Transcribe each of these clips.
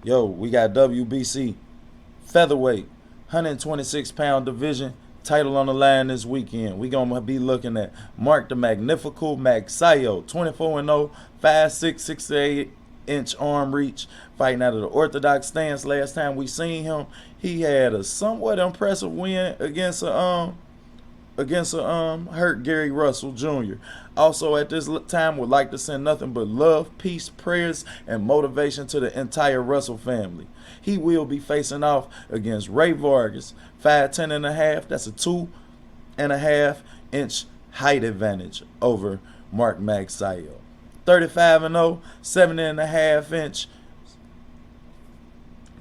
Yo, we got WBC featherweight, 126-pound division title on the line this weekend. We gonna be looking at Mark the Magnifical Magsayo, 24-0, 5'6", 68-inch arm reach, fighting out of the orthodox stance. Last time we seen him, he had a somewhat impressive win against a hurt Gary Russell Jr. Also at this time would like to send nothing but love, peace, prayers, and motivation to the entire Russell family. He will be facing off against Ray Vargas, 5'10" and a half. That's a 2.5-inch height advantage over Mark Magsayo. 35-0, 7.5-inch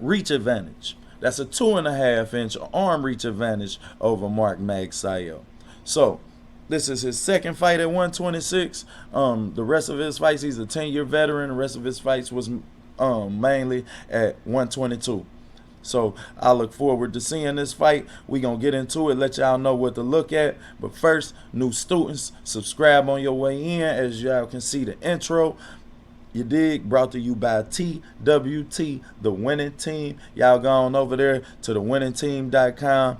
reach advantage. That's a 2.5-inch arm reach advantage over Mark Magsayo. So, this is his second fight at 126. The rest of his fights, he's a 10-year veteran. The rest of his fights was mainly at 122. So I look forward to seeing this fight. We gonna get into it, let y'all know what to look at. But first, new students, subscribe on your way in. As y'all can see the intro, you dig? Brought to you by TWT, the winning team. Y'all go on over there to thewinningteam.com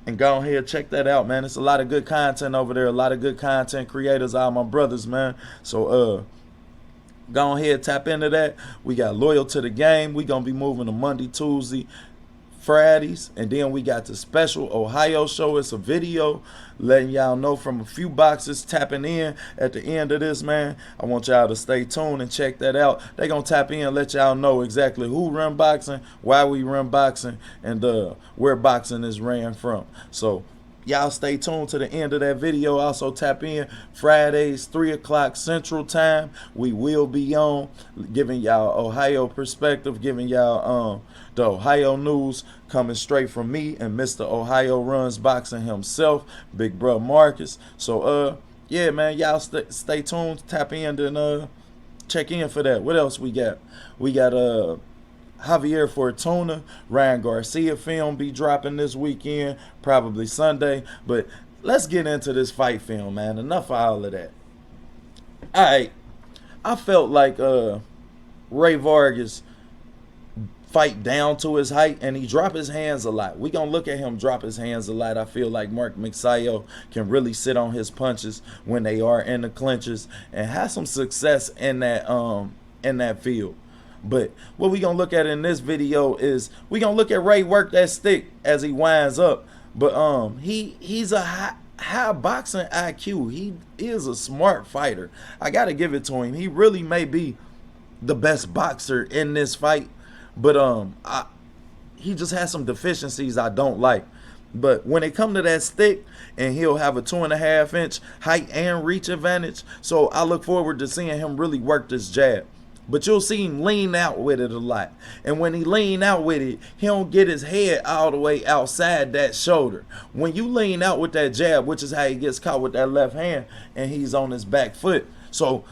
and go ahead, check that out, man. It's a lot of good content over there. A lot of good content creators, all my brothers, man. So go ahead, tap into that. We got Loyal to the Game. We gonna be moving to Monday, Tuesday, Fridays, and then we got the special Ohio show. It's a video letting y'all know from a few boxes tapping in at the end of this, man. I want y'all to stay tuned and check that out. They gonna tap in and let y'all know exactly who run boxing, why we run boxing, and where boxing is ran from. So y'all stay tuned to the end of that video. Also tap in Fridays, 3 o'clock Central Time. We will be on giving y'all Ohio perspective, giving y'all the Ohio news coming straight from me and Mr. Ohio Runs Boxing himself, Big Bro Marcus. So yeah, man, y'all stay tuned, tap in, and check in for that. What else we got? We got Javier Fortuna, Ryan Garcia film be dropping this weekend, probably Sunday. But let's get into this fight film, man. Enough of all of that. Alright, I felt like Ray Vargas fight down to his height and he drop his hands a lot. We gonna look at him drop his hands a lot. I feel like Mark Magsayo can really sit on his punches when they are in the clinches and have some success in that field. But what we gonna look at in this video is we gonna look at Ray work that stick as he winds up. But he's a high boxing IQ. He is a smart fighter. I gotta give it to him. He really may be the best boxer in this fight. But he just has some deficiencies I don't like. But when it come to that stick, and he'll have a 2.5-inch height and reach advantage. So I look forward to seeing him really work this jab. But you'll see him lean out with it a lot. And when he lean out with it, he don't get his head all the way outside that shoulder. When you lean out with that jab, which is how he gets caught with that left hand, and he's on his back foot. So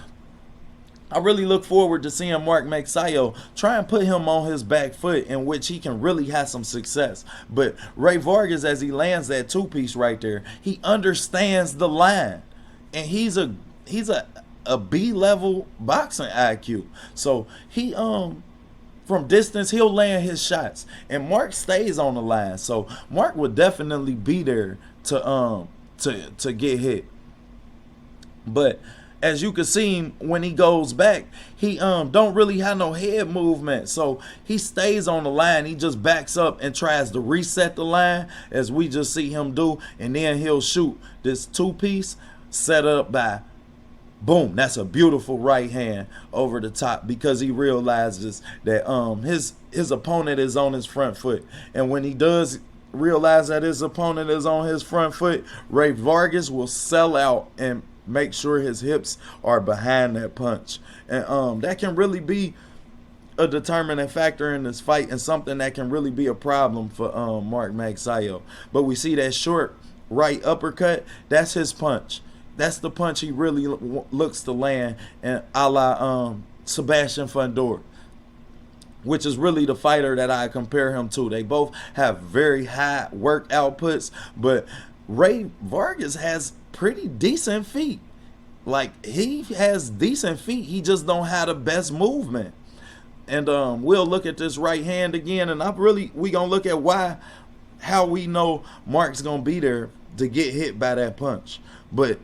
I really look forward to seeing Mark Magsayo try and put him on his back foot, in which he can really have some success. But Ray Vargas, as he lands that two-piece right there, he understands the line. And he's a B-level boxing IQ. So he from distance he'll land his shots, and Mark stays on the line. So Mark would definitely be there to get hit. But as you can see, when he goes back, he don't really have no head movement. So he stays on the line. He just backs up and tries to reset the line, as we just see him do. And then he'll shoot this two-piece set up by, boom, that's a beautiful right hand over the top, because he realizes that his opponent is on his front foot. And when he does realize that his opponent is on his front foot, Ray Vargas will sell out and make sure his hips are behind that punch. And that can really be a determining factor in this fight, and something that can really be a problem for Mark Magsayo. But we see that short right uppercut, that's his punch. That's the punch he really looks to land, and a la Sebastian Fundora, which is really the fighter that I compare him to. They both have very high work outputs, but Ray Vargas has pretty decent feet. Like, he has decent feet, he just don't have the best movement. And we'll look at this right hand again, and we gonna look at how we know Mark's gonna be there to get hit by that punch. But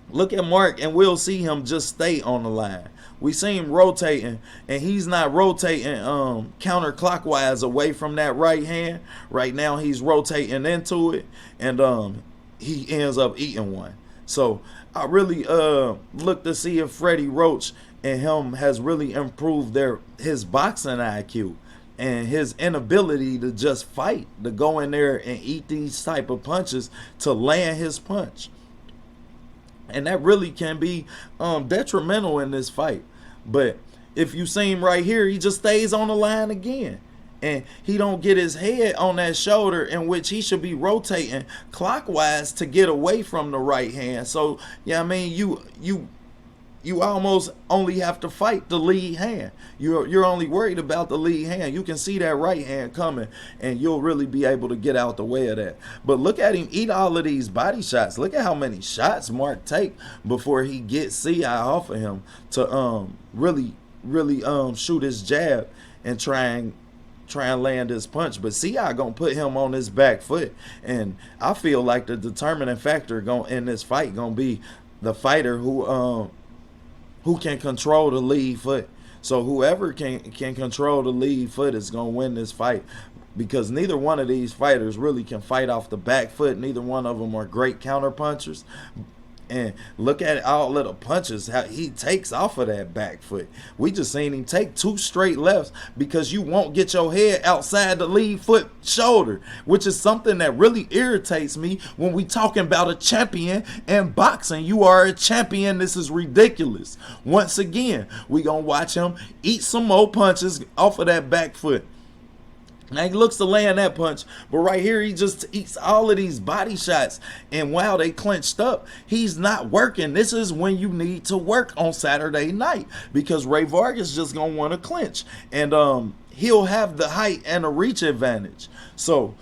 look at Mark, and we'll see him just stay on the line. We see him rotating, and he's not rotating counterclockwise away from that right hand. Right now, he's rotating into it, and he ends up eating one. So I really look to see if Freddie Roach and him has really improved his boxing IQ and his inability to just fight, to go in there and eat these type of punches, to land his punch. And that really can be detrimental in this fight. But if you see him right here, he just stays on the line again. And he don't get his head on that shoulder, in which he should be rotating clockwise to get away from the right hand. So, yeah, I mean, you almost only have to fight the lead hand. You're only worried about the lead hand. You can see that right hand coming, and you'll really be able to get out the way of that. But look at him eat all of these body shots. Look at how many shots Mark take before he gets CI off of him to really shoot his jab and try and land his punch. But CI gonna put him on his back foot, and I feel like the determining factor in this fight gonna be the fighter who can control the lead foot. So whoever can control the lead foot is going to win this fight, because neither one of these fighters really can fight off the back foot. Neither one of them are great counter punchers. And look at all of the punches how he takes off of that back foot. We just seen him take 2 straight lefts, because you won't get your head outside the lead foot shoulder, which is something that really irritates me when we talking about a champion in boxing. You are a champion. This is ridiculous. Once again, we gonna watch him eat some more punches off of that back foot. Now he looks to land that punch, but right here he just eats all of these body shots, and while they clenched up, he's not working. This is when you need to work on Saturday night, because Ray Vargas just gonna want to clinch, and he'll have the height and the reach advantage. So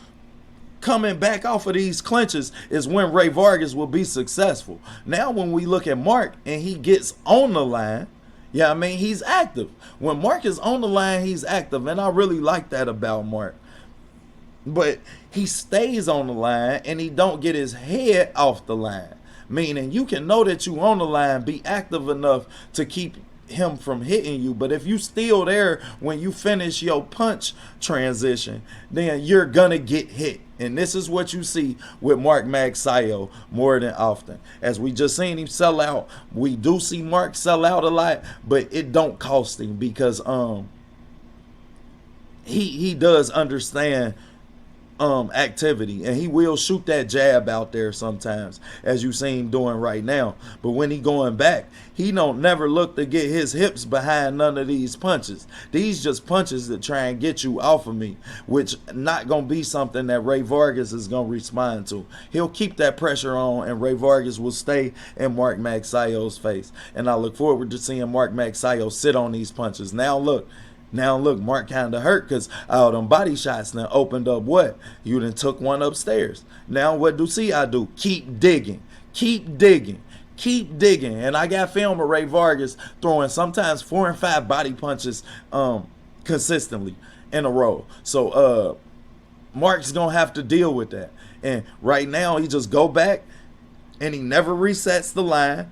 coming back off of these clinches is when Ray Vargas will be successful. Now when we look at Mark and he gets on the line, yeah, I mean, he's active. When Mark is on the line, he's active, and I really like that about Mark. But he stays on the line, and he don't get his head off the line. Meaning, you can know that you on the line, be active enough to keep him from hitting you. But if you still there when you finish your punch transition, then you're gonna get hit. And this is what you see with Mark Magsayo more than often. As we just seen him sell out, we do see Mark sell out a lot, but it don't cost him, because he does understand activity, and he will shoot that jab out there sometimes, as you see him doing right now. But when he going back, he don't never look to get his hips behind none of these punches. These just punches that try and get you off of me, which not gonna be something that Ray Vargas is gonna respond to. He'll keep that pressure on, and Ray Vargas will stay in Mark Magsayo's face. And I look forward to seeing Mark Magsayo sit on these punches. Now look, Mark kind of hurt, because all them body shots now opened up what? You done took one upstairs. Now what do I do? Keep digging. Keep digging. Keep digging. And I got film of Ray Vargas throwing sometimes 4 and 5 body punches consistently in a row. So Mark's going to have to deal with that. And right now he just go back, and he never resets the line.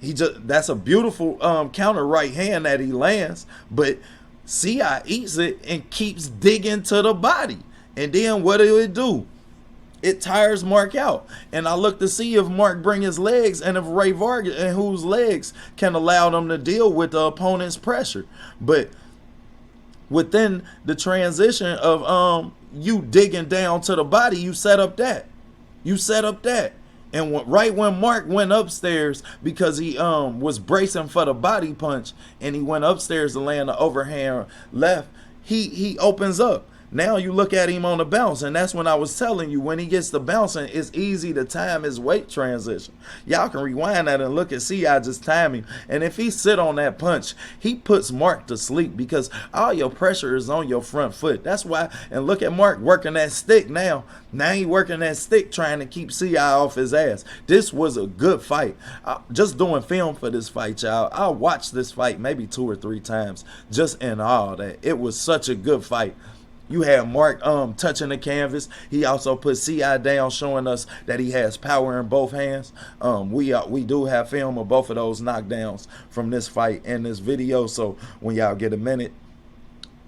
That's a beautiful counter right hand that he lands, but CI eats it and keeps digging to the body. And then what do it do? It tires Mark out. And I look to see if Mark bring his legs, and if Ray Vargas and whose legs can allow them to deal with the opponent's pressure. But within the transition of you digging down to the body, you set up that. And right when Mark went upstairs, because he was bracing for the body punch, and he went upstairs to land the overhand left, he opens up. Now you look at him on the bounce, and that's when I was telling you, when he gets to bouncing, it's easy to time his weight transition. Y'all can rewind that and look and see I just time him. And if he sit on that punch, he puts Mark to sleep because all your pressure is on your front foot. That's why, and look at Mark working that stick now. Now he working that stick trying to keep CI off his ass. This was a good fight. Just doing film for this fight, y'all. I watched this fight maybe 2 or 3 times just in all that. It was such a good fight. You had Mark touching the canvas. He also put CI down, showing us that he has power in both hands. We do have film of both of those knockdowns from this fight in this video. So when y'all get a minute,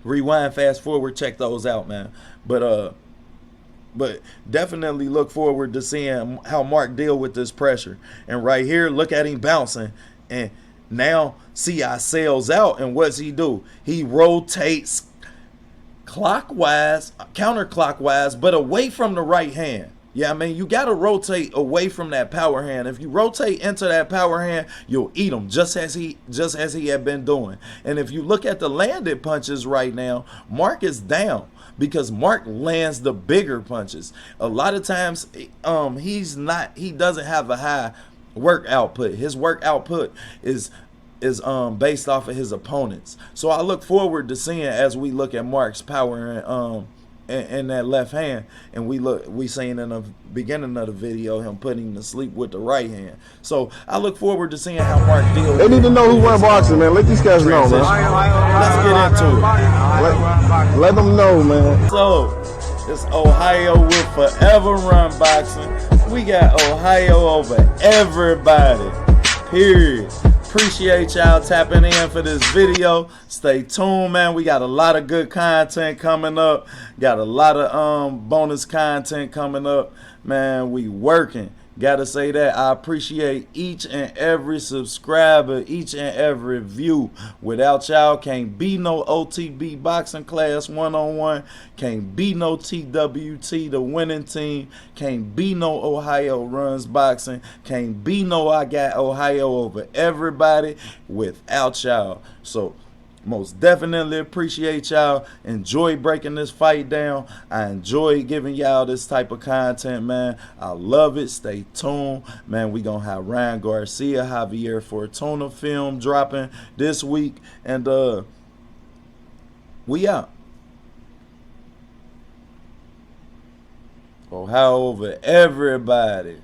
rewind, fast forward, check those out, man. But definitely look forward to seeing how Mark deal with this pressure. And right here, look at him bouncing. And now CI sails out, and what's he do? He rotates clockwise, counterclockwise, but away from the right hand. Yeah, I mean, you got to rotate away from that power hand. If you rotate into that power hand, you'll eat him just as he had been doing. And if you look at the landed punches right now, Mark is down because Mark lands the bigger punches. A lot of times, he doesn't have a high work output. His work output is based off of his opponents. So I look forward to seeing, as we look at Mark's power in that left hand, and we seen in the beginning of the video him putting him to sleep with the right hand. So I look forward to seeing how Mark deals. They need to know who won boxing, man. Let these guys know, man. Let's get into it. Let them know, man. So it's Ohio will forever run boxing. We got Ohio over everybody. Period. Appreciate y'all tapping in for this video. Stay tuned, man. We got a lot of good content coming up. Got a lot of bonus content coming up. Man, we working. Gotta say that. I appreciate each and every subscriber, each and every view. Without y'all, can't be no OTB boxing class 1-on-1. Can't be no TWT, the winning team. Can't be no Ohio runs boxing. Can't be no I got Ohio over everybody without y'all. So most definitely appreciate y'all. Enjoy breaking this fight down. I enjoy giving y'all this type of content, man. I love it. Stay tuned, man. We gonna have Ryan Garcia, Javier Fortuna film dropping this week, and we out. Ohio over everybody.